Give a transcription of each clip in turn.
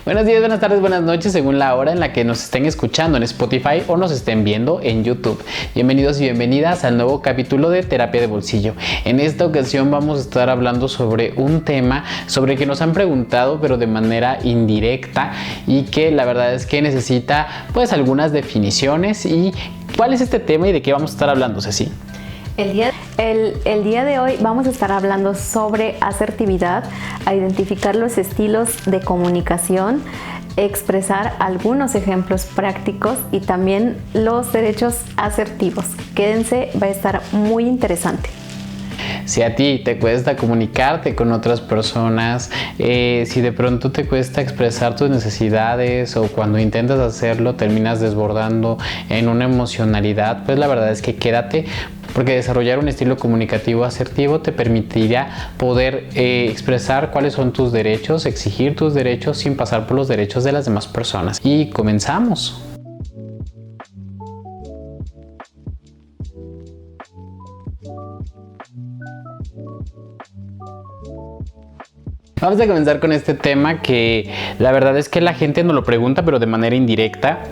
Buenos días, buenas tardes, buenas noches, según la hora en la que nos estén escuchando en Spotify o nos estén viendo en YouTube. Bienvenidos y bienvenidas al nuevo capítulo de Terapia de Bolsillo. En esta ocasión vamos a estar hablando sobre un tema sobre el que nos han preguntado, pero de manera indirecta, y que la verdad es que necesita pues algunas definiciones. ¿Y cuál es este tema y de qué vamos a estar hablando, Ceci? El día de hoy vamos a estar hablando sobre asertividad, a identificar los estilos de comunicación, expresar algunos ejemplos prácticos y también los derechos asertivos. Quédense, va a estar muy interesante. Si a ti te cuesta comunicarte con otras personas, si de pronto te cuesta expresar tus necesidades o cuando intentas hacerlo terminas desbordando en una emocionalidad, pues la verdad es que quédate, porque desarrollar un estilo comunicativo asertivo te permitirá poder expresar cuáles son tus derechos, exigir tus derechos sin pasar por los derechos de las demás personas. Y comenzamos. Vamos a comenzar con este tema que la verdad es que la gente nos lo pregunta, pero de manera indirecta.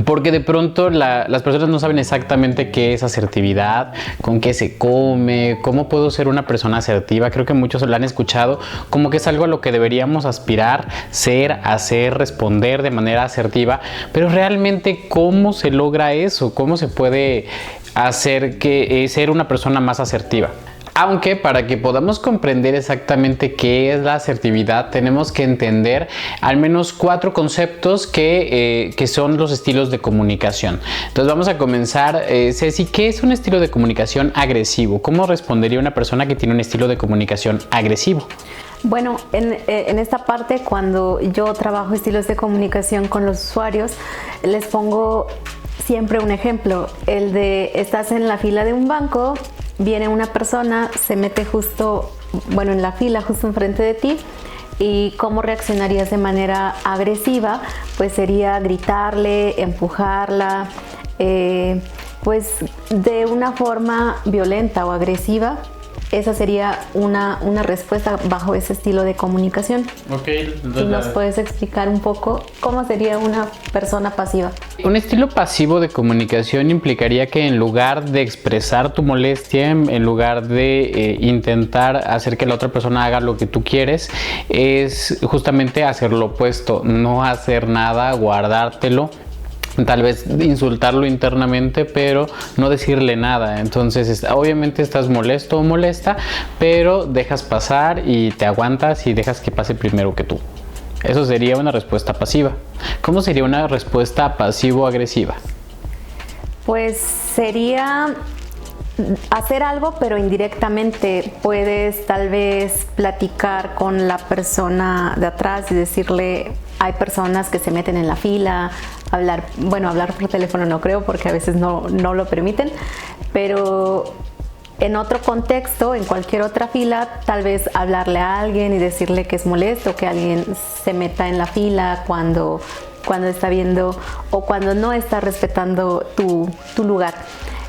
Porque de pronto las personas no saben exactamente qué es asertividad, con qué se come, cómo puedo ser una persona asertiva. Creo que muchos lo han escuchado como que es algo a lo que deberíamos aspirar, ser, hacer, responder de manera asertiva. Pero realmente, ¿cómo se logra eso? ¿Cómo se puede hacer que ser una persona más asertiva? Aunque para que podamos comprender exactamente qué es la asertividad, tenemos que entender al menos 4 conceptos que son los estilos de comunicación. Entonces vamos a comenzar. Ceci, ¿qué es un estilo de comunicación agresivo? ¿Cómo respondería una persona que tiene un estilo de comunicación agresivo? Bueno, en esta parte, cuando yo trabajo estilos de comunicación con los usuarios, les pongo siempre un ejemplo. El de estás en la fila de un banco, viene una persona, se mete en la fila justo enfrente de ti, y cómo reaccionarías de manera agresiva, pues sería gritarle, empujarla, pues de una forma violenta o agresiva. Esa sería una respuesta bajo ese estilo de comunicación. Okay, ¿Y nos puedes explicar un poco cómo sería una persona pasiva? Un estilo pasivo de comunicación implicaría que en lugar de expresar tu molestia, en lugar de intentar hacer que la otra persona haga lo que tú quieres, es justamente hacer lo opuesto, no hacer nada, guardártelo. Tal vez insultarlo internamente, pero no decirle nada. Entonces obviamente estás molesto o molesta, pero dejas pasar y te aguantas y dejas que pase primero que tú. Eso sería una respuesta pasiva. ¿Cómo sería una respuesta pasivo-agresiva? Pues sería hacer algo, pero indirectamente. Puedes tal vez platicar con la persona de atrás y decirle, hay personas que se meten en la fila, hablar por teléfono no creo, porque a veces no lo permiten, pero en otro contexto, en cualquier otra fila, tal vez hablarle a alguien y decirle que es molesto que alguien se meta en la fila cuando está viendo o cuando no está respetando tu lugar.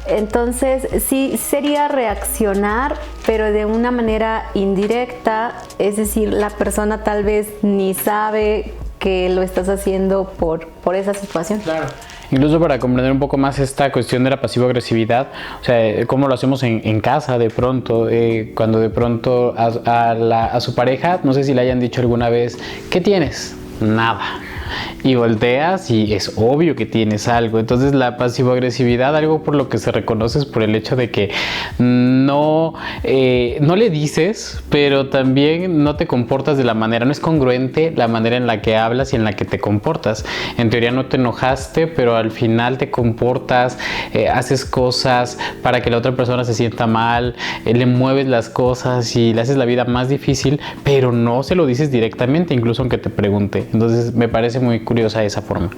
Entonces sí sería reaccionar, pero de una manera indirecta, es decir, la persona tal vez ni sabe que lo estás haciendo por esa situación. Claro. Incluso para comprender un poco más esta cuestión de la pasivo-agresividad, o sea, cómo lo hacemos en casa de pronto, cuando de pronto a su pareja, no sé si le hayan dicho alguna vez, ¿qué tienes? Nada. Y volteas y es obvio que tienes algo. Entonces la pasivo-agresividad, algo por lo que se reconoce, es por el hecho de que no le dices, pero también no te comportas de la manera, no es congruente la manera en la que hablas y en la que te comportas. En teoría no te enojaste, pero al final te comportas, haces cosas para que la otra persona se sienta mal, le mueves las cosas y le haces la vida más difícil, pero no se lo dices directamente, incluso aunque te pregunte. Entonces me parece muy curiosa esa forma.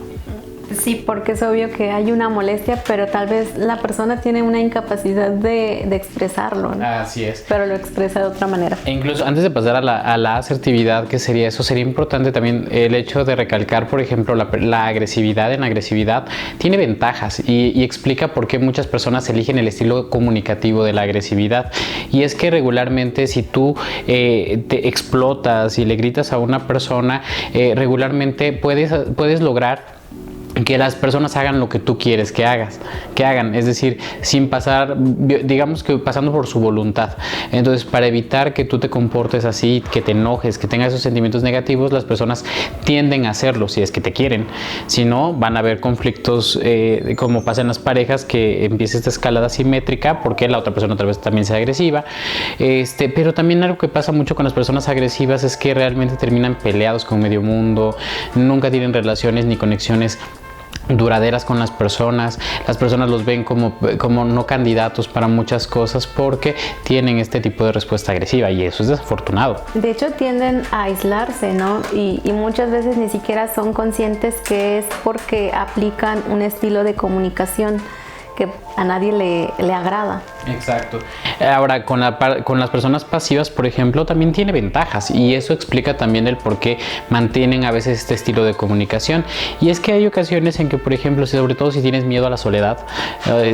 Sí, porque es obvio que hay una molestia, pero tal vez la persona tiene una incapacidad de expresarlo, ¿no? Así es. Pero lo expresa de otra manera. E incluso antes de pasar a la asertividad, que sería eso, sería importante también el hecho de recalcar, por ejemplo, la agresividad. En agresividad tiene ventajas y explica por qué muchas personas eligen el estilo comunicativo de la agresividad. Y es que regularmente si tú te explotas y le gritas a una persona, regularmente puedes lograr que las personas hagan lo que tú quieres que hagan, es decir, sin pasar, digamos que pasando por su voluntad. Entonces, para evitar que tú te comportes así, que te enojes, que tengas esos sentimientos negativos, las personas tienden a hacerlo si es que te quieren. Si no, van a haber conflictos, como pasa en las parejas, que empieza esta escalada simétrica porque la otra persona tal vez también sea agresiva. Pero también algo que pasa mucho con las personas agresivas es que realmente terminan peleados con medio mundo, nunca tienen relaciones ni conexiones duraderas con las personas los ven como no candidatos para muchas cosas porque tienen este tipo de respuesta agresiva y eso es desafortunado. De hecho tienden a aislarse, ¿no? Y muchas veces ni siquiera son conscientes que es porque aplican un estilo de comunicación que a nadie le agrada. Exacto. Ahora, con las personas pasivas, por ejemplo, también tiene ventajas y eso explica también el por qué mantienen a veces este estilo de comunicación. Y es que hay ocasiones en que, por ejemplo, sobre todo si tienes miedo a la soledad,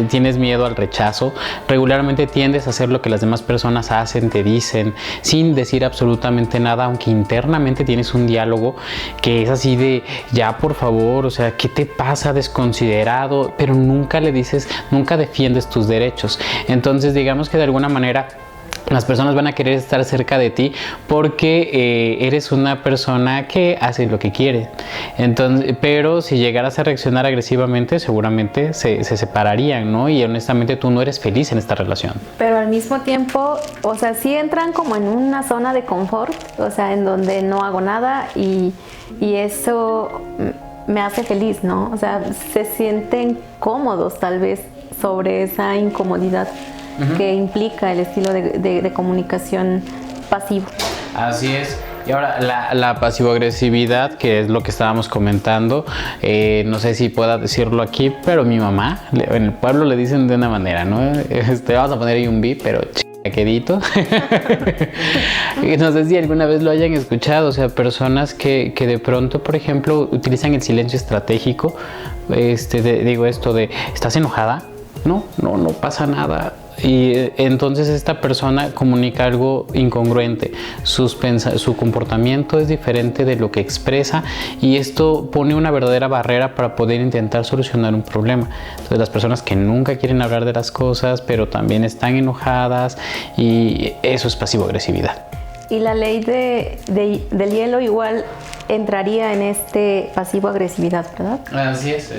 tienes miedo al rechazo, regularmente tiendes a hacer lo que las demás personas hacen, te dicen, sin decir absolutamente nada, aunque internamente tienes un diálogo que es así de, ya por favor, o sea, ¿qué te pasa, desconsiderado? Pero nunca le dices, nunca defiendes tus derechos. Entonces, digamos que de alguna manera las personas van a querer estar cerca de ti porque eres una persona que hace lo que quiere. Entonces, pero si llegaras a reaccionar agresivamente, seguramente se separarían, ¿no? Y honestamente tú no eres feliz en esta relación. Pero al mismo tiempo, o sea, sí entran como en una zona de confort, o sea, en donde no hago nada y eso me hace feliz, ¿no? O sea, se sienten cómodos tal vez sobre esa incomodidad que implica el estilo de comunicación pasivo. Así es. Y ahora la pasivo-agresividad, que es lo que estábamos comentando, no sé si pueda decirlo aquí, pero mi mamá, en el pueblo le dicen de una manera, ¿no? Vamos a poner ahí un bi, pero quedito. No sé si alguna vez lo hayan escuchado, o sea, personas que de pronto, por ejemplo, utilizan el silencio estratégico. Digo esto de, ¿estás enojada? No pasa nada. Y entonces esta persona comunica algo incongruente, su comportamiento es diferente de lo que expresa y esto pone una verdadera barrera para poder intentar solucionar un problema. Entonces las personas que nunca quieren hablar de las cosas pero también están enojadas, y eso es pasivo-agresividad. Y la ley del hielo igual entraría en este pasivo-agresividad, ¿verdad? Así es.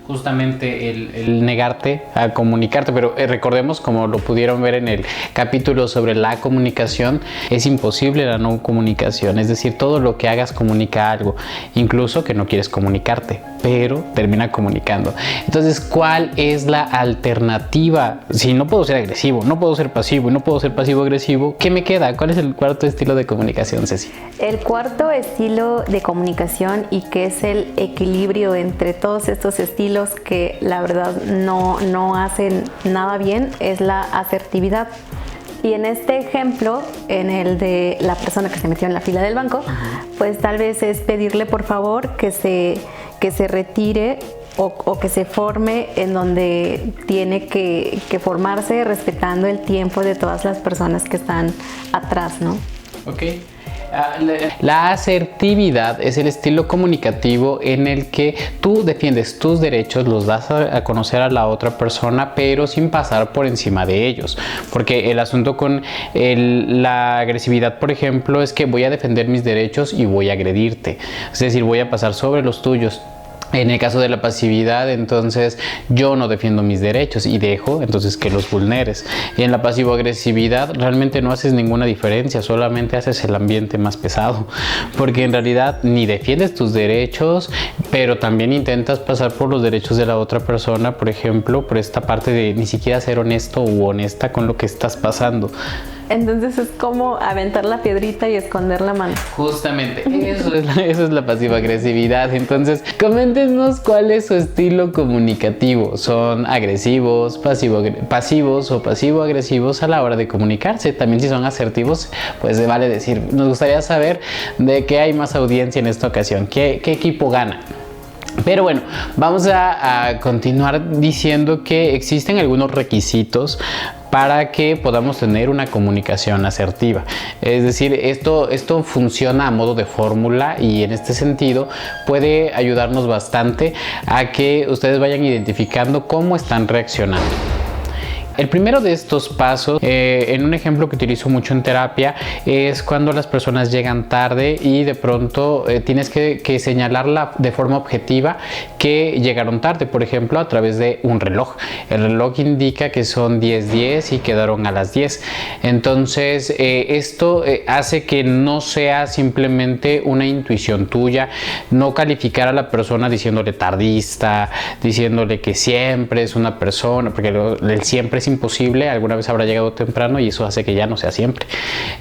Justamente el negarte a comunicarte, pero recordemos, como lo pudieron ver en el capítulo sobre la comunicación, es imposible la no comunicación, es decir, todo lo que hagas comunica algo, incluso que no quieres comunicarte, pero termina comunicando. Entonces, ¿cuál es la alternativa? Si no puedo ser agresivo, no puedo ser pasivo y no puedo ser pasivo-agresivo, ¿qué me queda? ¿Cuál es el cuarto estilo de comunicación, Ceci? El cuarto estilo de comunicación, y que es el equilibrio entre todos estos estilos que la verdad no hacen nada bien, es la asertividad. Y en este ejemplo, en el de la persona que se metió en la fila del banco, pues tal vez es pedirle por favor que se retire o que se forme en donde tiene que formarse, respetando el tiempo de todas las personas que están atrás, ¿no? Ok. La asertividad es el estilo comunicativo en el que tú defiendes tus derechos, los das a conocer a la otra persona, pero sin pasar por encima de ellos. Porque el asunto con la agresividad, por ejemplo, es que voy a defender mis derechos y voy a agredirte. Es decir, voy a pasar sobre los tuyos. En el caso de la pasividad, entonces yo no defiendo mis derechos y dejo entonces que los vulneres. Y en la pasivo-agresividad realmente no haces ninguna diferencia, solamente haces el ambiente más pesado, porque en realidad ni defiendes tus derechos, pero también intentas pasar por los derechos de la otra persona, por ejemplo, por esta parte de ni siquiera ser honesto u honesta con lo que estás pasando. Entonces es como aventar la piedrita y esconder la mano. Justamente, eso es la pasiva agresividad. Entonces, coméntenos cuál es su estilo comunicativo. ¿Son agresivos, pasivos o pasivo-agresivos a la hora de comunicarse? También si son asertivos, pues se vale decir. Nos gustaría saber de qué hay más audiencia en esta ocasión. ¿Qué equipo gana? Pero bueno, vamos a continuar diciendo que existen algunos requisitos para que podamos tener una comunicación asertiva. Es decir, esto funciona a modo de fórmula y en este sentido puede ayudarnos bastante a que ustedes vayan identificando cómo están reaccionando. El primero de estos pasos, en un ejemplo que utilizo mucho en terapia, es cuando las personas llegan tarde y de pronto tienes que señalarla de forma objetiva que llegaron tarde, por ejemplo, a través de un reloj. El reloj indica que son 10:10 y quedaron a las 10. Entonces, esto hace que no sea simplemente una intuición tuya, no calificar a la persona diciéndole tardista, diciéndole que siempre es una persona, porque el siempre es imposible, alguna vez habrá llegado temprano y eso hace que ya no sea siempre.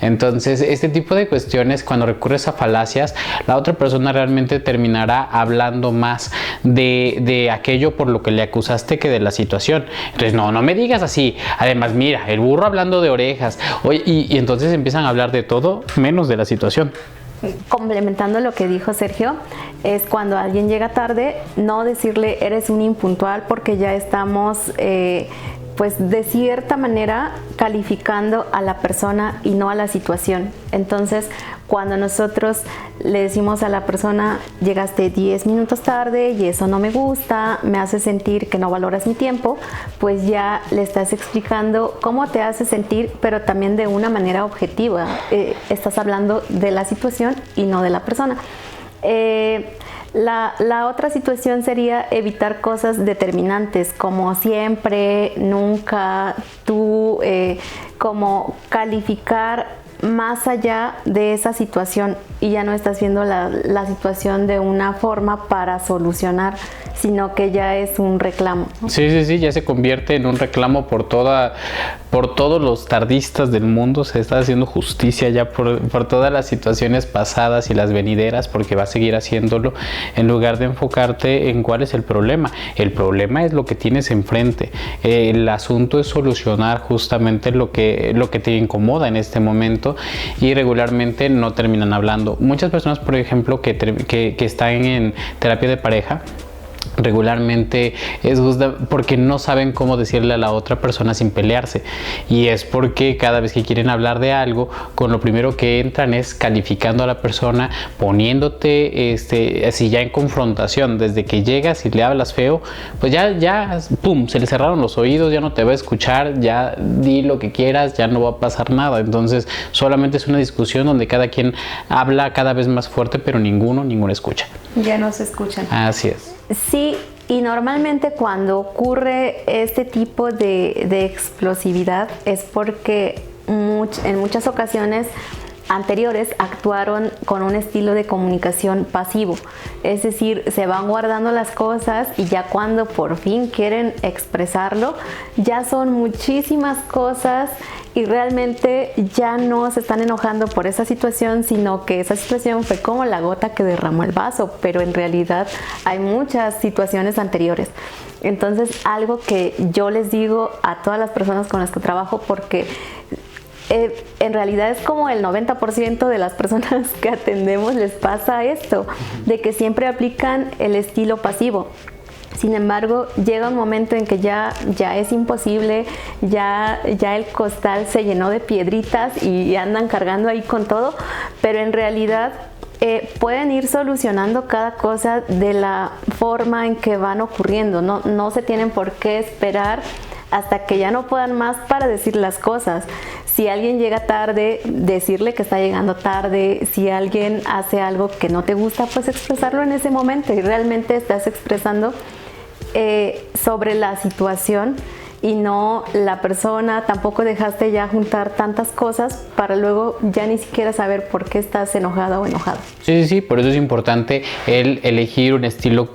Entonces, este tipo de cuestiones, cuando recurres a falacias, la otra persona realmente terminará hablando más de aquello por lo que le acusaste que de la situación. Entonces, no me digas así. Además, mira, el burro hablando de orejas. Oye, y entonces empiezan a hablar de todo menos de la situación. Complementando lo que dijo Sergio, es cuando alguien llega tarde, no decirle eres un impuntual, porque ya estamos pues de cierta manera calificando a la persona y no a la situación. Entonces, cuando nosotros le decimos a la persona llegaste 10 minutos tarde y eso no me gusta, me hace sentir que no valoras mi tiempo, pues ya le estás explicando cómo te hace sentir, pero también de una manera objetiva. Estás hablando de la situación y no de la persona. La otra situación sería evitar cosas determinantes como siempre, nunca, tú, como calificar más allá de esa situación y ya no estás viendo la situación de una forma para solucionar, sino que ya es un reclamo, ¿no? Sí, ya se convierte en un reclamo por todos los tardistas del mundo. Se está haciendo justicia ya por todas las situaciones pasadas y las venideras, porque va a seguir haciéndolo en lugar de enfocarte en cuál es el problema. El problema es lo que tienes enfrente. El asunto es solucionar justamente lo que te incomoda en este momento, y regularmente no terminan hablando. Muchas personas, por ejemplo, que están en terapia de pareja, regularmente es justo porque no saben cómo decirle a la otra persona sin pelearse, y es porque cada vez que quieren hablar de algo, con lo primero que entran es calificando a la persona, poniéndote así ya en confrontación. Desde que llegas y le hablas feo, pues ya pum, se le cerraron los oídos, ya no te va a escuchar, ya di lo que quieras, ya no va a pasar nada. Entonces solamente es una discusión donde cada quien habla cada vez más fuerte, pero ninguno escucha. Ya no se escuchan. Así es. Sí, y normalmente cuando ocurre este tipo de explosividad es porque en muchas ocasiones anteriores actuaron con un estilo de comunicación pasivo, es decir, se van guardando las cosas y ya cuando por fin quieren expresarlo, ya son muchísimas cosas y realmente ya no se están enojando por esa situación, sino que esa situación fue como la gota que derramó el vaso, pero en realidad hay muchas situaciones anteriores. Entonces, algo que yo les digo a todas las personas con las que trabajo, porque en realidad es como el 90% de las personas que atendemos les pasa esto, de que siempre aplican el estilo pasivo. Sin embargo, llega un momento en que ya es imposible, ya el costal se llenó de piedritas y andan cargando ahí con todo, pero en realidad pueden ir solucionando cada cosa de la forma en que van ocurriendo. No se tienen por qué esperar hasta que ya no puedan más para decir las cosas. Si alguien llega tarde, decirle que está llegando tarde. Si alguien hace algo que no te gusta, pues expresarlo en ese momento, y realmente estás expresando sobre la situación y no la persona. Tampoco dejaste ya juntar tantas cosas para luego ya ni siquiera saber por qué estás enojada o enojado. Sí, por eso es importante el elegir un estilo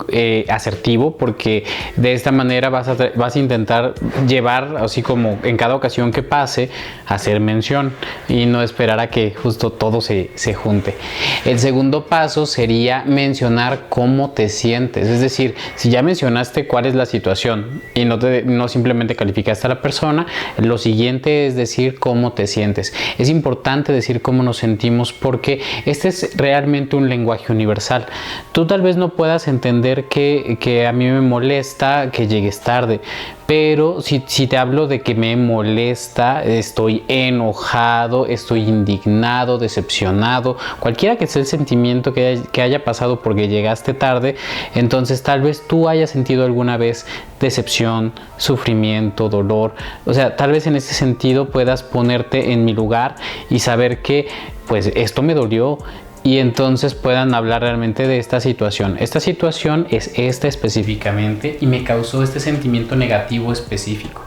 asertivo, porque de esta manera vas a intentar llevar, así como en cada ocasión que pase, hacer mención y no esperar a que justo todo se junte. El segundo paso sería mencionar cómo te sientes, es decir, si ya mencionaste cuál es la situación y no simplemente calificaste a la persona, lo siguiente es decir cómo te sientes. Es importante decir cómo nos sentimos porque este es realmente un lenguaje universal. Tú tal vez no puedas entender que a mí me molesta que llegues tarde, pero si te hablo de que me molesta, estoy enojado, estoy indignado, decepcionado, cualquiera que sea el sentimiento que haya pasado porque llegaste tarde, entonces tal vez tú hayas sentido alguna vez decepción, sufrimiento, dolor. O sea, tal vez en ese sentido puedas ponerte en mi lugar y saber que pues esto me dolió, y entonces puedan hablar realmente de esta situación. Esta situación es esta específicamente y me causó este sentimiento negativo específico.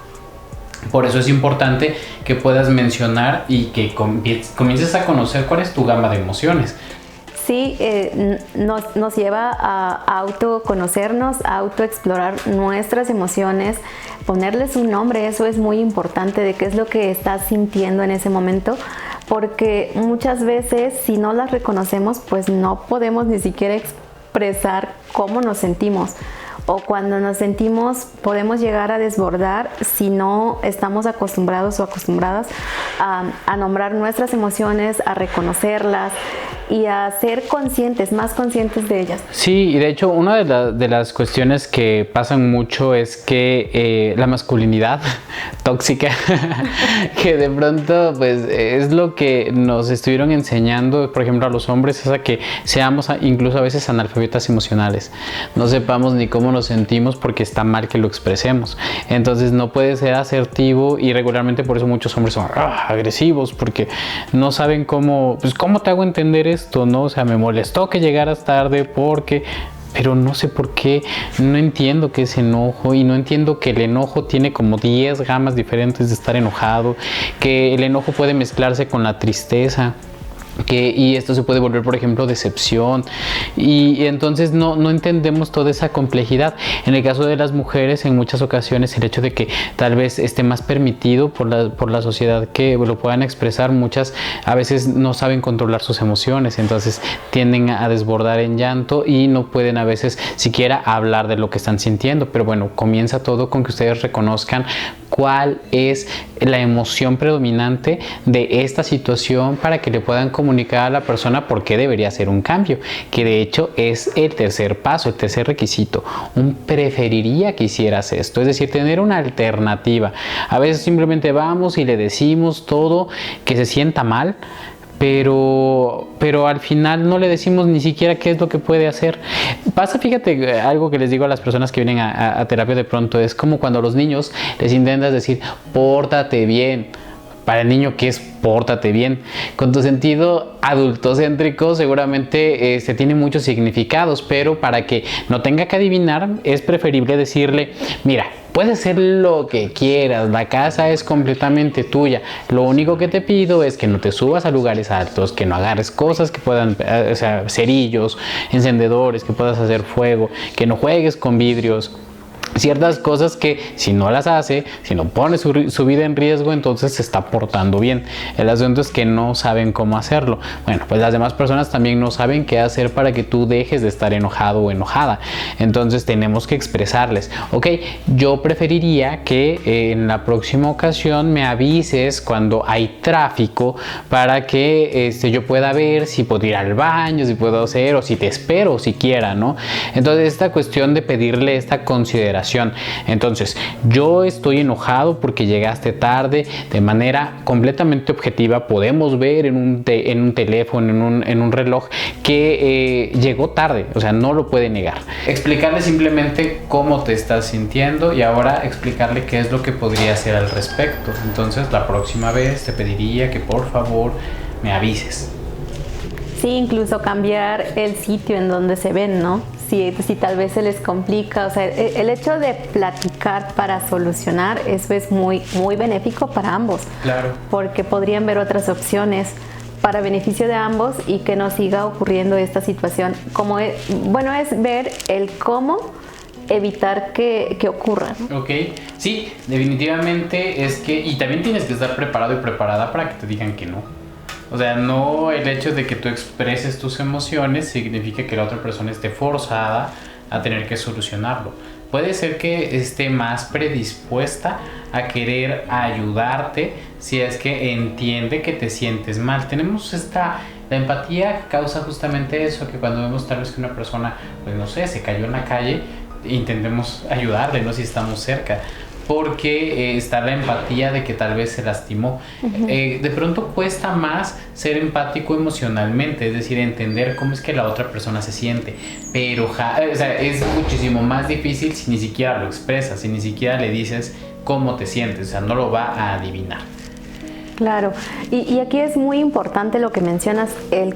Por eso es importante que puedas mencionar y que comiences a conocer cuál es tu gama de emociones. Sí, nos lleva a autoconocernos, a autoexplorar nuestras emociones, ponerles un nombre. Eso es muy importante, de qué es lo que estás sintiendo en ese momento, porque muchas veces si no las reconocemos, pues no podemos ni siquiera expresar cómo nos sentimos. O cuando nos sentimos podemos llegar a desbordar si no estamos acostumbrados o acostumbradas a nombrar nuestras emociones, a reconocerlas y a ser conscientes, más conscientes de ellas. Sí, y de hecho una de las cuestiones que pasan mucho es que la masculinidad tóxica, que de pronto pues es lo que nos estuvieron enseñando, por ejemplo a los hombres, es a que seamos incluso a veces analfabetas emocionales, no sepamos ni cómo nos sentimos porque está mal que lo expresemos. Entonces no puede ser asertivo y regularmente por eso muchos hombres son agresivos, porque no saben cómo te hago entender esto, ¿no? O sea, me molestó que llegaras tarde pero no sé por qué, no entiendo qué es enojo y no entiendo que el enojo tiene como 10 gamas diferentes de estar enojado, que el enojo puede mezclarse con la tristeza. Y esto se puede volver, por ejemplo, decepción, y entonces no entendemos toda esa complejidad. En el caso de las mujeres, en muchas ocasiones el hecho de que tal vez esté más permitido por la sociedad que lo puedan expresar, muchas a veces no saben controlar sus emociones, entonces tienden a desbordar en llanto y no pueden a veces siquiera hablar de lo que están sintiendo. Pero bueno, comienza todo con que ustedes reconozcan cuál es la emoción predominante de esta situación para que le puedan comunicar a la persona por qué debería hacer un cambio, que de hecho es el tercer paso, el tercer requisito. Un preferiría que hicieras esto, es decir, tener una alternativa. A veces simplemente vamos y le decimos todo, que se sienta mal, pero al final no le decimos ni siquiera qué es lo que puede hacer. Pasa, fíjate, algo que les digo a las personas que vienen a terapia de pronto, es como cuando a los niños les intentas decir, pórtate bien. Para el niño, ¿qué es pórtate bien? Con tu sentido adultocéntrico seguramente tiene muchos significados, pero para que no tenga que adivinar es preferible decirle, mira, puedes hacer lo que quieras, la casa es completamente tuya, lo único que te pido es que no te subas a lugares altos, que no agarres cosas que puedan, o sea, cerillos, encendedores, que puedas hacer fuego, que no juegues con vidrios. Ciertas cosas que si no las hace, si no pone su vida en riesgo, entonces se está portando bien. El asunto es que no saben cómo hacerlo. Bueno, pues las demás personas también no saben qué hacer para que tú dejes de estar enojado o enojada. Entonces tenemos que expresarles, ok, yo preferiría que en la próxima ocasión me avises cuando hay tráfico para que yo pueda ver si puedo ir al baño, si puedo hacer, o si te espero siquiera, ¿no? Entonces esta cuestión de pedirle esta consideración. Entonces, yo estoy enojado porque llegaste tarde, de manera completamente objetiva. Podemos ver en un teléfono, en un reloj, que llegó tarde, o sea, no lo puede negar. Explicarle simplemente cómo te estás sintiendo y ahora explicarle qué es lo que podría hacer al respecto. Entonces, la próxima vez te pediría que por favor me avises. Sí, incluso cambiar el sitio en donde se ven, ¿no? Si tal vez se les complica, o sea, el hecho de platicar buscar para solucionar, eso es muy, muy benéfico para ambos. Claro. Porque podrían ver otras opciones para beneficio de ambos y que no siga ocurriendo esta situación. Es ver el cómo evitar que ocurra, ¿no? Ok, sí, definitivamente es que, y también tienes que estar preparado y preparada para que te digan que no. O sea, no el hecho de que tú expreses tus emociones significa que la otra persona esté forzada a tener que solucionarlo. Puede ser que esté más predispuesta a querer ayudarte si es que entiende que te sientes mal. La empatía causa justamente eso, que cuando vemos tal vez que una persona, pues no sé, se cayó en la calle, intentemos ayudarle, ¿no? Si estamos cerca. Porque está la empatía de que tal vez se lastimó. Uh-huh. De pronto cuesta más ser empático emocionalmente, es decir, entender cómo es que la otra persona se siente. Pero es muchísimo más difícil si ni siquiera lo expresas, si ni siquiera le dices cómo te sientes, o sea, no lo va a adivinar. Claro, y aquí es muy importante lo que mencionas, el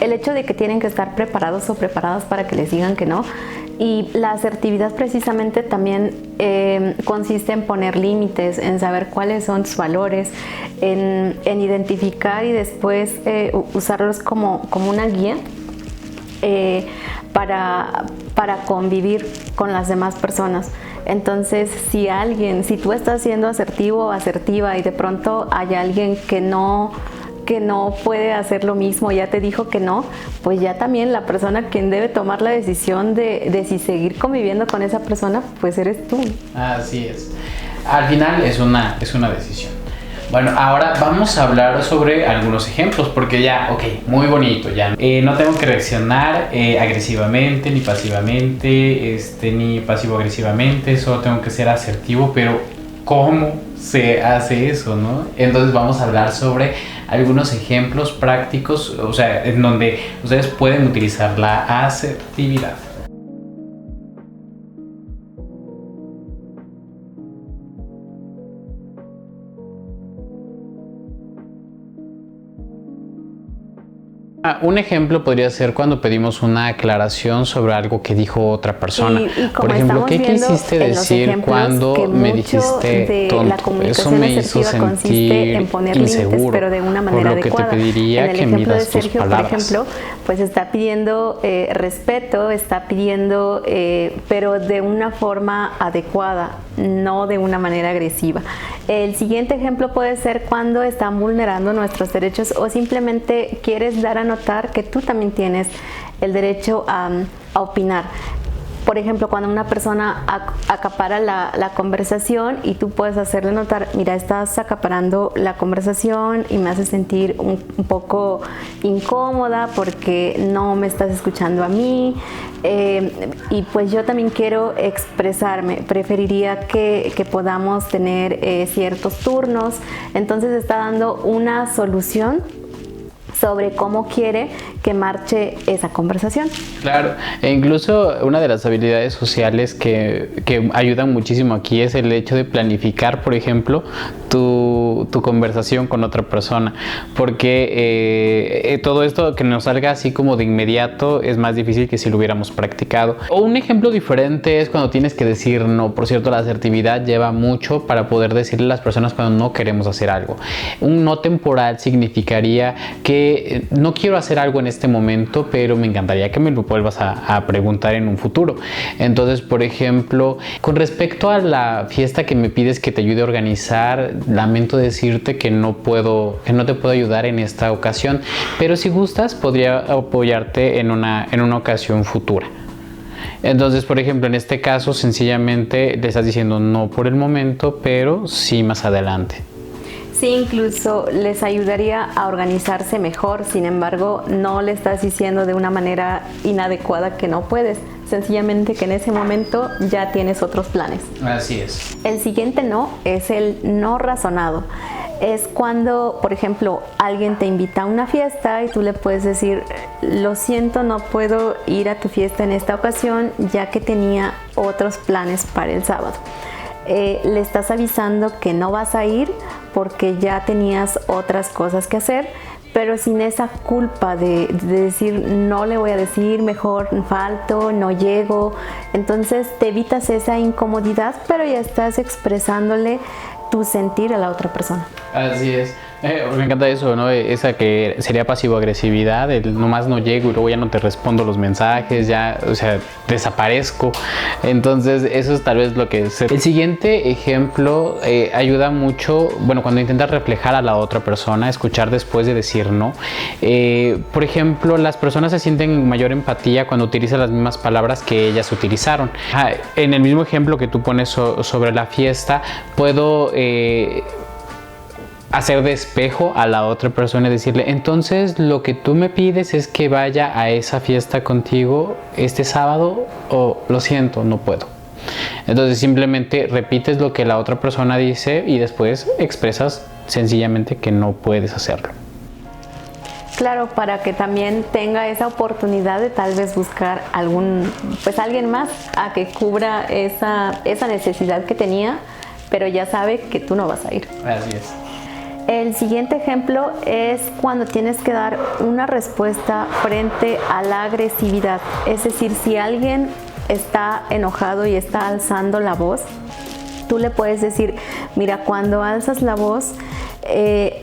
hecho de que tienen que estar preparados o preparadas para que les digan que no. Y la asertividad precisamente también consiste en poner límites, en saber cuáles son sus valores, en identificar y después usarlos como una guía para convivir con las demás personas. Entonces, si tú estás siendo asertivo o asertiva y de pronto hay alguien que no puede hacer lo mismo, ya te dijo que no, pues ya también la persona quien debe tomar la decisión de si seguir conviviendo con esa persona, pues eres tú. Así es. Al final es una decisión. Bueno, ahora vamos a hablar sobre algunos ejemplos, porque ya, muy bonito, ya. No tengo que reaccionar agresivamente, ni pasivamente, ni pasivo-agresivamente, solo tengo que ser asertivo, pero ¿cómo se hace eso, no? Entonces vamos a hablar sobre algunos ejemplos prácticos, o sea, en donde ustedes pueden utilizar la asertividad. Un ejemplo podría ser cuando pedimos una aclaración sobre algo que dijo otra persona. Por ejemplo, ¿qué quisiste decir cuando me dijiste tonto? Eso me hizo sentir en poner inseguro, límites, pero de una manera por lo que adecuada. te pediría que midas tus palabras. Por ejemplo, pues está pidiendo respeto, está pidiendo, pero de una forma adecuada, no de una manera agresiva. El siguiente ejemplo puede ser cuando están vulnerando nuestros derechos o simplemente quieres dar a notar que tú también tienes el derecho a opinar. Por ejemplo, cuando una persona acapara la conversación y tú puedes hacerle notar, mira, estás acaparando la conversación y me hace sentir un poco incómoda porque no me estás escuchando a mí, y pues yo también quiero expresarme, preferiría que podamos tener ciertos turnos. Entonces está dando una solución sobre cómo quiere que marche esa conversación. Claro, e incluso una de las habilidades sociales que ayudan muchísimo aquí es el hecho de planificar, por ejemplo, tu conversación con otra persona, porque todo esto que nos salga así como de inmediato es más difícil que si lo hubiéramos practicado. O un ejemplo diferente es cuando tienes que decir no. Por cierto, la asertividad lleva mucho para poder decirle a las personas cuando no queremos hacer algo. Un no temporal significaría que no quiero hacer algo en este momento, pero me encantaría que me lo vuelvas a preguntar en un futuro. Entonces, por ejemplo, con respecto a la fiesta que me pides que te ayude a organizar, lamento decirte que no te puedo ayudar en esta ocasión, pero si gustas podría apoyarte en una ocasión futura. Entonces, por ejemplo, en este caso sencillamente le estás diciendo no por el momento, pero sí más adelante. Sí, incluso les ayudaría a organizarse mejor, sin embargo, no le estás diciendo de una manera inadecuada que no puedes, sencillamente que en ese momento ya tienes otros planes. Así es. El siguiente no es el no razonado. Es cuando, por ejemplo, alguien te invita a una fiesta y tú le puedes decir, lo siento, no puedo ir a tu fiesta en esta ocasión ya que tenía otros planes para el sábado. Le estás avisando que no vas a ir porque ya tenías otras cosas que hacer, pero sin esa culpa de decir no le voy a decir, mejor falto, no llego. Entonces te evitas esa incomodidad, pero ya estás expresándole tu sentir a la otra persona. Así es. Me encanta eso, ¿no? Esa que sería pasivo-agresividad, el nomás no llego y luego ya no te respondo los mensajes, ya, o sea, desaparezco. Entonces, eso es tal vez lo que es. El siguiente ejemplo ayuda mucho, bueno, cuando intentas reflejar a la otra persona, escuchar después de decir no. Por ejemplo, las personas se sienten mayor empatía cuando utilizan las mismas palabras que ellas utilizaron. En el mismo ejemplo que tú pones sobre la fiesta, puedo hacer de espejo a la otra persona y decirle, entonces lo que tú me pides es que vaya a esa fiesta contigo este sábado, o lo siento, no puedo. Entonces simplemente repites lo que la otra persona dice y después expresas sencillamente que no puedes hacerlo. Claro, para que también tenga esa oportunidad de tal vez buscar alguien más a que cubra esa necesidad que tenía, pero ya sabe que tú no vas a ir. Así es. El siguiente ejemplo es cuando tienes que dar una respuesta frente a la agresividad. Es decir, si alguien está enojado y está alzando la voz, tú le puedes decir, mira, cuando alzas la voz,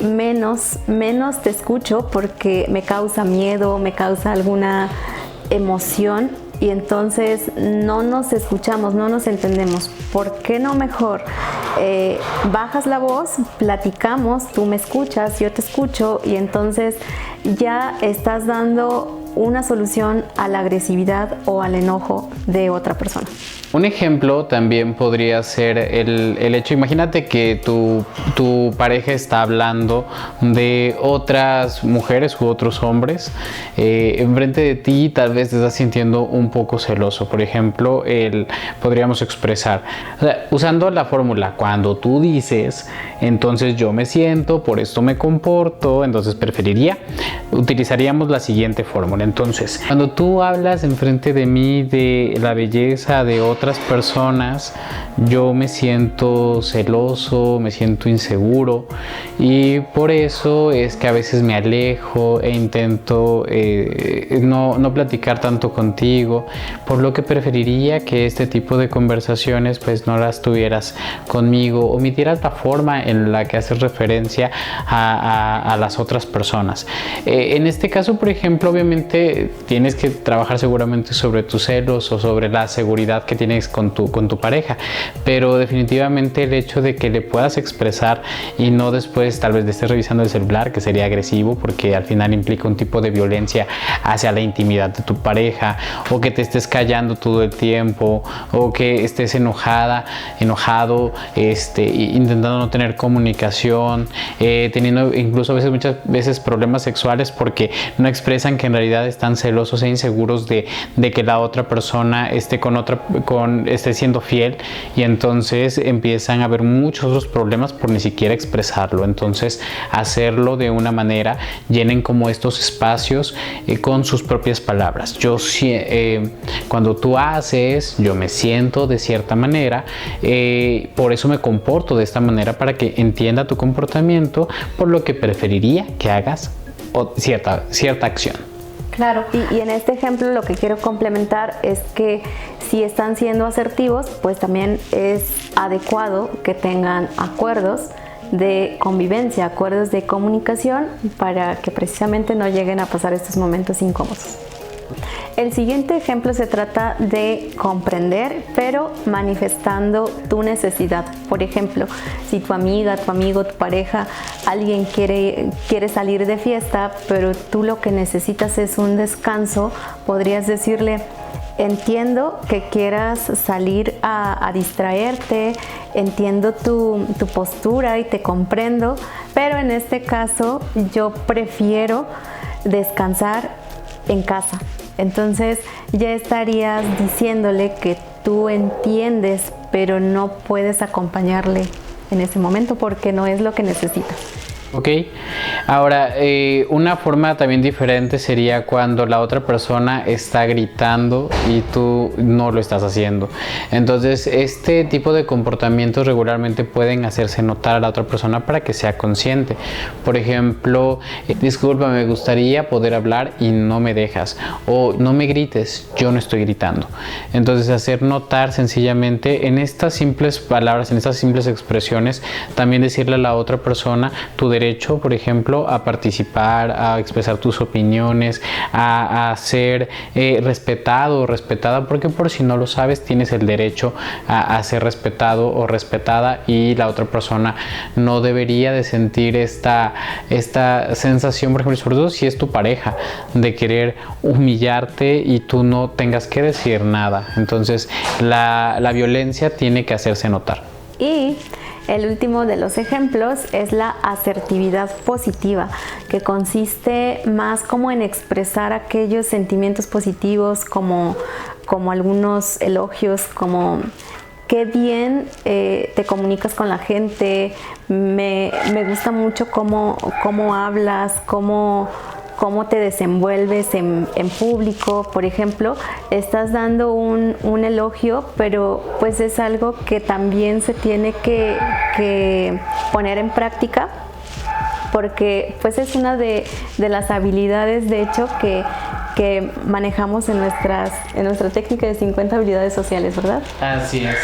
menos te escucho porque me causa miedo, me causa alguna emoción y entonces no nos escuchamos, no nos entendemos. ¿Por qué no mejor bajas la voz, platicamos, tú me escuchas, yo te escucho y entonces ya estás dando una solución a la agresividad o al enojo de otra persona? Un ejemplo también podría ser el hecho, imagínate que tu pareja está hablando de otras mujeres u otros hombres enfrente de ti, tal vez te estás sintiendo un poco celoso. Por ejemplo, podríamos expresar, o sea, usando la fórmula, cuando tú dices, entonces yo me siento, por esto me comporto, entonces utilizaríamos la siguiente fórmula. Entonces, cuando tú hablas enfrente de mí de la belleza de otras personas, yo me siento celoso, me siento inseguro y por eso es que a veces me alejo e intento no platicar tanto contigo, por lo que preferiría que este tipo de conversaciones pues no las tuvieras conmigo, omitieras la forma en la que haces referencia a las otras personas. En este caso, por ejemplo, obviamente tienes que trabajar seguramente sobre tus celos o sobre la seguridad que tienes con tu pareja, pero definitivamente el hecho de que le puedas expresar y no después tal vez le estés revisando el celular, que sería agresivo porque al final implica un tipo de violencia hacia la intimidad de tu pareja, o que te estés callando todo el tiempo, o que estés enojado, intentando no tener comunicación, teniendo incluso muchas veces problemas sexuales porque no expresan que en realidad están celosos e inseguros de que la otra persona esté siendo fiel, y entonces empiezan a haber muchos otros problemas por ni siquiera expresarlo. Entonces, hacerlo de una manera, llenen como estos espacios con sus propias palabras. Cuando tú haces, yo me siento de cierta manera, por eso me comporto de esta manera, para que entienda tu comportamiento, por lo que preferiría que hagas cierta acción. Claro, y en este ejemplo lo que quiero complementar es que si están siendo asertivos, pues también es adecuado que tengan acuerdos de convivencia, acuerdos de comunicación, para que precisamente no lleguen a pasar estos momentos incómodos. El siguiente ejemplo se trata de comprender, pero manifestando tu necesidad. Por ejemplo, si tu amiga, tu amigo, tu pareja, alguien quiere salir de fiesta, pero tú lo que necesitas es un descanso, podrías decirle: entiendo que quieras salir a distraerte, entiendo tu postura y te comprendo, pero en este caso yo prefiero descansar en casa. Entonces ya estarías diciéndole que tú entiendes, pero no puedes acompañarle en ese momento porque no es lo que necesitas. Ok, ahora una forma también diferente sería cuando la otra persona está gritando y tú no lo estás haciendo. Entonces este tipo de comportamientos regularmente pueden hacerse notar a la otra persona para que sea consciente. Por ejemplo, disculpa, me gustaría poder hablar y no me dejas, o no me grites, yo no estoy gritando. Entonces hacer notar sencillamente en estas simples palabras, en estas simples expresiones, también decirle a la otra persona tu derecho, por ejemplo, a participar, a expresar tus opiniones, a ser respetado o respetada, porque por si no lo sabes, tienes el derecho a ser respetado o respetada, y la otra persona no debería de sentir esta sensación, por ejemplo, sobre todo si es tu pareja, de querer humillarte y tú no tengas que decir nada. Entonces, la violencia tiene que hacerse notar. Y el último de los ejemplos es la asertividad positiva, que consiste más como en expresar aquellos sentimientos positivos, como algunos elogios, como qué bien te comunicas con la gente, me gusta mucho cómo hablas, cómo te desenvuelves en público. Por ejemplo, estás dando un elogio, pero pues es algo que también se tiene que poner en práctica, porque pues es una de las habilidades, de hecho, que manejamos en nuestra técnica de 50 habilidades sociales, ¿verdad? Así es.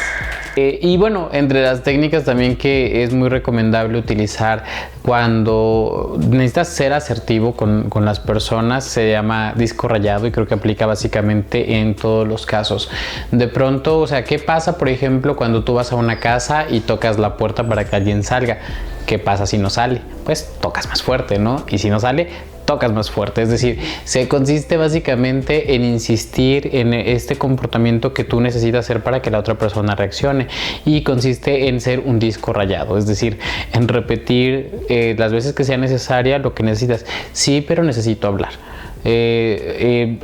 Y bueno, entre las técnicas también que es muy recomendable utilizar cuando necesitas ser asertivo con las personas, se llama disco rayado, y creo que aplica básicamente en todos los casos. De pronto, o sea, ¿qué pasa, por ejemplo, cuando tú vas a una casa y tocas la puerta para que alguien salga? ¿Qué pasa si no sale? Pues tocas más fuerte, ¿no? Y si no sale, tocas más fuerte. Es decir, se consiste básicamente en insistir en este comportamiento que tú necesitas hacer para que la otra persona reaccione, y consiste en ser un disco rayado, es decir, en repetir las veces que sea necesaria lo que necesitas. Sí, pero necesito hablar.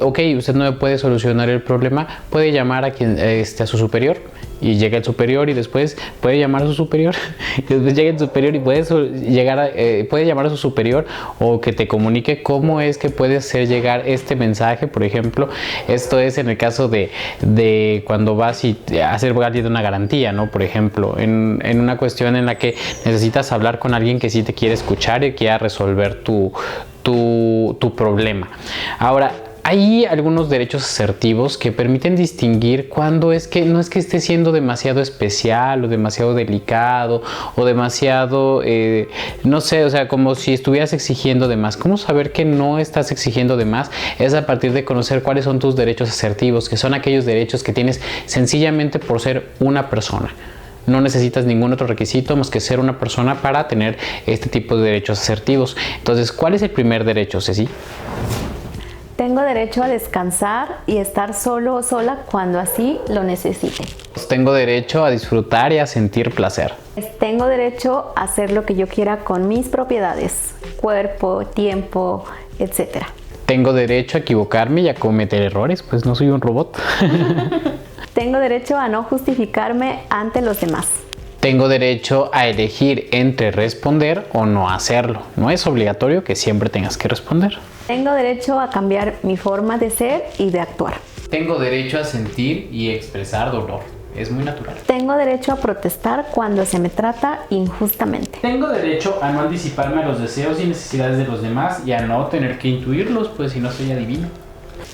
Ok, usted no me puede solucionar el problema, puede llamar a su superior, y llega el superior, y después puede llamar a su superior, y después llega el superior y puede llamar a su superior, o que te comunique cómo es que puede hacer llegar este mensaje. Por ejemplo, esto es en el caso de cuando vas y hacer válido una garantía, ¿no? Por ejemplo, en una cuestión en la que necesitas hablar con alguien que sí te quiere escuchar y quiera resolver tu problema. Ahora, hay algunos derechos asertivos que permiten distinguir cuando es que no es que esté siendo demasiado especial o demasiado delicado o demasiado, no sé, o sea, como si estuvieras exigiendo de más. ¿Cómo saber que no estás exigiendo de más? Es a partir de conocer cuáles son tus derechos asertivos, que son aquellos derechos que tienes sencillamente por ser una persona. No necesitas ningún otro requisito más que ser una persona para tener este tipo de derechos asertivos. Entonces, ¿cuál es el primer derecho, Ceci? Tengo derecho a descansar y estar solo o sola cuando así lo necesite. Tengo derecho a disfrutar y a sentir placer. Tengo derecho a hacer lo que yo quiera con mis propiedades, cuerpo, tiempo, etc. Tengo derecho a equivocarme y a cometer errores, pues no soy un robot. Tengo derecho a no justificarme ante los demás. Tengo derecho a elegir entre responder o no hacerlo. No es obligatorio que siempre tengas que responder. Tengo derecho a cambiar mi forma de ser y de actuar. Tengo derecho a sentir y expresar dolor. Es muy natural. Tengo derecho a protestar cuando se me trata injustamente. Tengo derecho a no anticiparme a los deseos y necesidades de los demás y a no tener que intuirlos, pues si no soy adivino.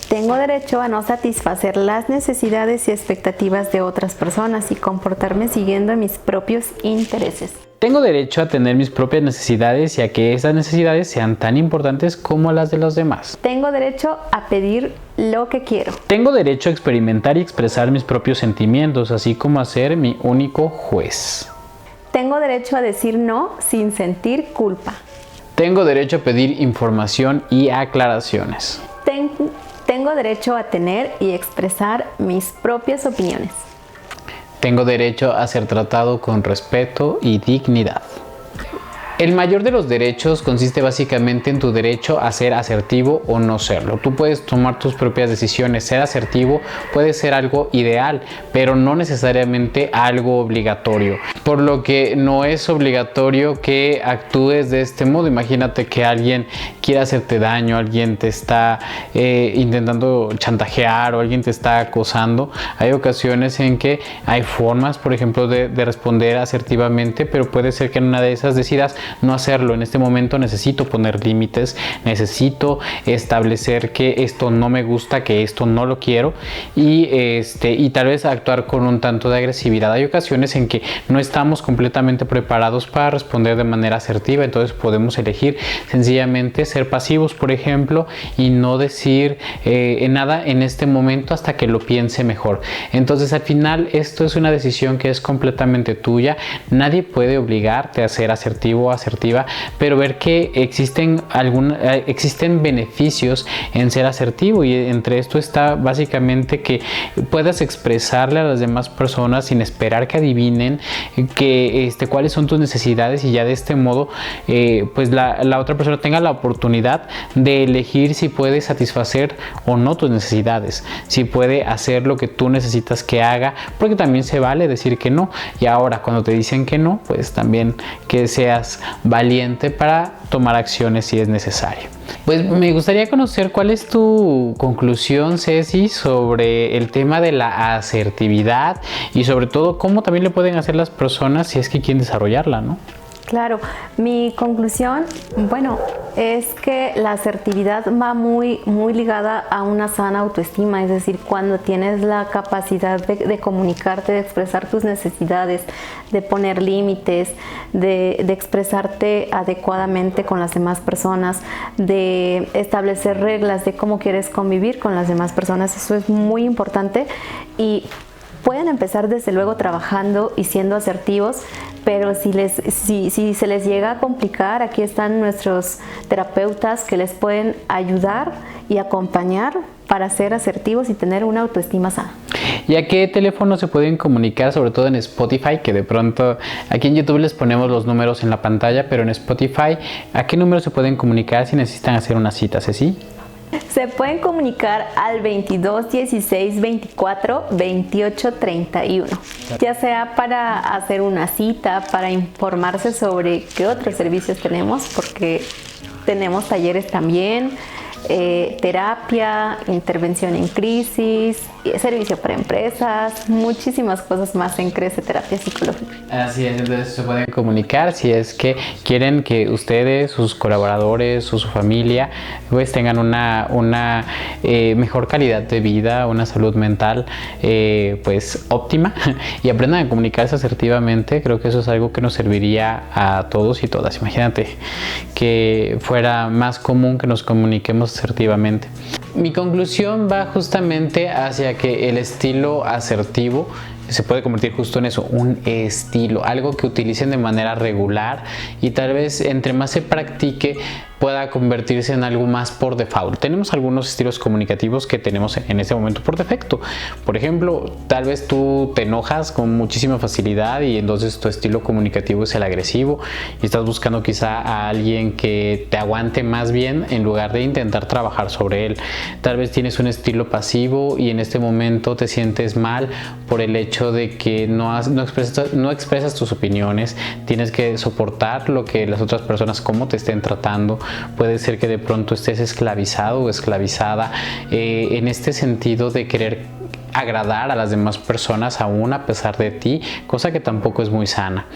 Tengo derecho a no satisfacer las necesidades y expectativas de otras personas y comportarme siguiendo mis propios intereses. Tengo derecho a tener mis propias necesidades y a que esas necesidades sean tan importantes como las de los demás. Tengo derecho a pedir lo que quiero. Tengo derecho a experimentar y expresar mis propios sentimientos, así como a ser mi único juez. Tengo derecho a decir no sin sentir culpa. Tengo derecho a pedir información y aclaraciones. Tengo derecho a tener y expresar mis propias opiniones. Tengo derecho a ser tratado con respeto y dignidad. El mayor de los derechos consiste básicamente en tu derecho a ser asertivo o no serlo. Tú puedes tomar tus propias decisiones. Ser asertivo puede ser algo ideal, pero no necesariamente algo obligatorio. Por lo que no es obligatorio que actúes de este modo. Imagínate que alguien quiere hacerte daño, alguien te está intentando chantajear o alguien te está acosando. Hay ocasiones en que hay formas, por ejemplo, de responder asertivamente, pero puede ser que en una de esas decidas no hacerlo. En este momento necesito poner límites, necesito establecer que esto no me gusta, que esto no lo quiero y tal vez actuar con un tanto de agresividad. Hay ocasiones en que no estamos completamente preparados para responder de manera asertiva, entonces podemos elegir sencillamente ser pasivos, por ejemplo, y no decir nada en este momento hasta que lo piense mejor. Entonces al final esto es una decisión que es completamente tuya. Nadie puede obligarte a ser asertivo o asertiva, pero ver que existen beneficios en ser asertivo, y entre esto está básicamente que puedas expresarle a las demás personas sin esperar que adivinen cuáles son tus necesidades, y ya de este modo pues la otra persona tenga la oportunidad de elegir si puede satisfacer o no tus necesidades, si puede hacer lo que tú necesitas que haga, porque también se vale decir que no. Y ahora cuando te dicen que no, pues también que seas valiente para tomar acciones si es necesario. Pues me gustaría conocer cuál es tu conclusión, Ceci, sobre el tema de la asertividad y sobre todo cómo también le pueden hacer las personas si es que quieren desarrollarla, ¿no? Claro, mi conclusión, bueno, es que la asertividad va muy ligada a una sana autoestima, es decir, cuando tienes la capacidad de comunicarte, de expresar tus necesidades, de poner límites, de expresarte adecuadamente con las demás personas, de establecer reglas de cómo quieres convivir con las demás personas. Eso es muy importante y pueden empezar desde luego trabajando y siendo asertivos, pero si se les llega a complicar, aquí están nuestros terapeutas que les pueden ayudar y acompañar para ser asertivos y tener una autoestima sana. ¿Y a qué teléfono se pueden comunicar, sobre todo en Spotify? Que de pronto aquí en YouTube les ponemos los números en la pantalla, pero en Spotify, ¿a qué número se pueden comunicar si necesitan hacer una cita, Ceci? Se pueden comunicar al 22 16 24 28 31, ya sea para hacer una cita, para informarse sobre qué otros servicios tenemos, porque tenemos talleres también, terapia, intervención en crisis, servicio para empresas, muchísimas cosas más en Crece Terapia Psicológica. Así es, entonces se pueden comunicar si es que quieren que ustedes, sus colaboradores o su familia pues tengan una mejor calidad de vida, una salud mental pues óptima y aprendan a comunicarse asertivamente. Creo que eso es algo que nos serviría a todos y todas. Imagínate que fuera más común que nos comuniquemos asertivamente. Mi conclusión va justamente hacia que el estilo asertivo se puede convertir justo en eso, un estilo, algo que utilicen de manera regular y tal vez entre más se practique pueda convertirse en algo más por default. Tenemos algunos estilos comunicativos que tenemos en este momento por defecto. Por ejemplo, tal vez tú te enojas con muchísima facilidad y entonces tu estilo comunicativo es el agresivo y estás buscando quizá a alguien que te aguante más bien en lugar de intentar trabajar sobre él. Tal vez tienes un estilo pasivo y en este momento te sientes mal por el hecho de que no expresas tus opiniones. Tienes que soportar lo que las otras personas, cómo te estén tratando. Puede ser que de pronto estés esclavizado o esclavizada en este sentido de querer agradar a las demás personas aún a pesar de ti, cosa que tampoco es muy sana.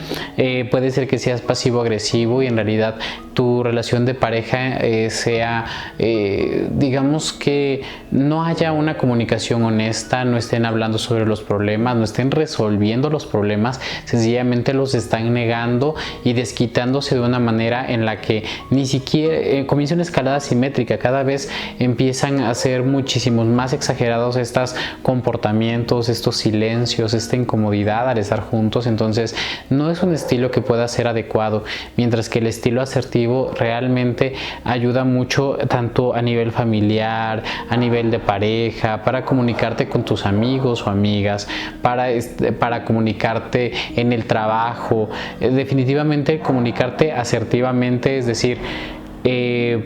Puede ser que seas pasivo-agresivo y en realidad tu relación de pareja sea, digamos que no haya una comunicación honesta, no estén hablando sobre los problemas, no estén resolviendo los problemas, sencillamente los están negando y desquitándose de una manera en la que ni siquiera comienza una escalada simétrica. Cada vez empiezan a ser muchísimos más exagerados estas comportamientos comportamientos, estos silencios, esta incomodidad al estar juntos. Entonces no es un estilo que pueda ser adecuado, mientras que el estilo asertivo realmente ayuda mucho tanto a nivel familiar, a nivel de pareja, para comunicarte con tus amigos o amigas, para comunicarte en el trabajo, definitivamente comunicarte asertivamente, es decir,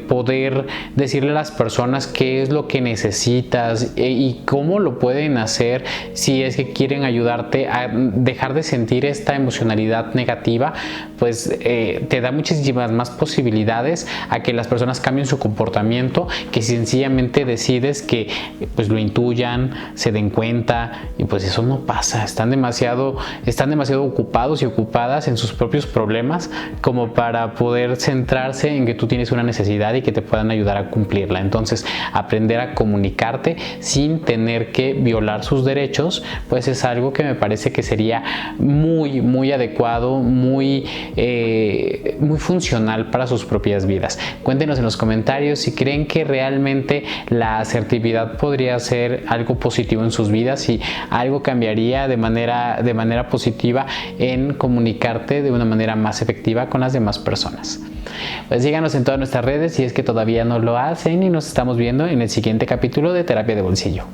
poder decirle a las personas qué es lo que necesitas y cómo lo pueden hacer si es que quieren ayudarte a dejar de sentir esta emocionalidad negativa, pues te da muchísimas más posibilidades a que las personas cambien su comportamiento, que sencillamente decides que pues lo intuyan, se den cuenta, y pues eso no pasa. Están demasiado ocupados y ocupadas en sus propios problemas como para poder centrarse en que tú tienes una necesidad y que te puedan ayudar a cumplirla. Entonces, aprender a comunicarte sin tener que violar sus derechos, pues es algo que me parece que sería muy adecuado, muy funcional para sus propias vidas. Cuéntenos en los comentarios si creen que realmente la asertividad podría ser algo positivo en sus vidas, y algo cambiaría de manera positiva en comunicarte de una manera más efectiva con las demás personas. Pues síganos en todas nuestras redes si es que todavía no lo hacen, y nos estamos viendo en el siguiente capítulo de Terapia de Bolsillo.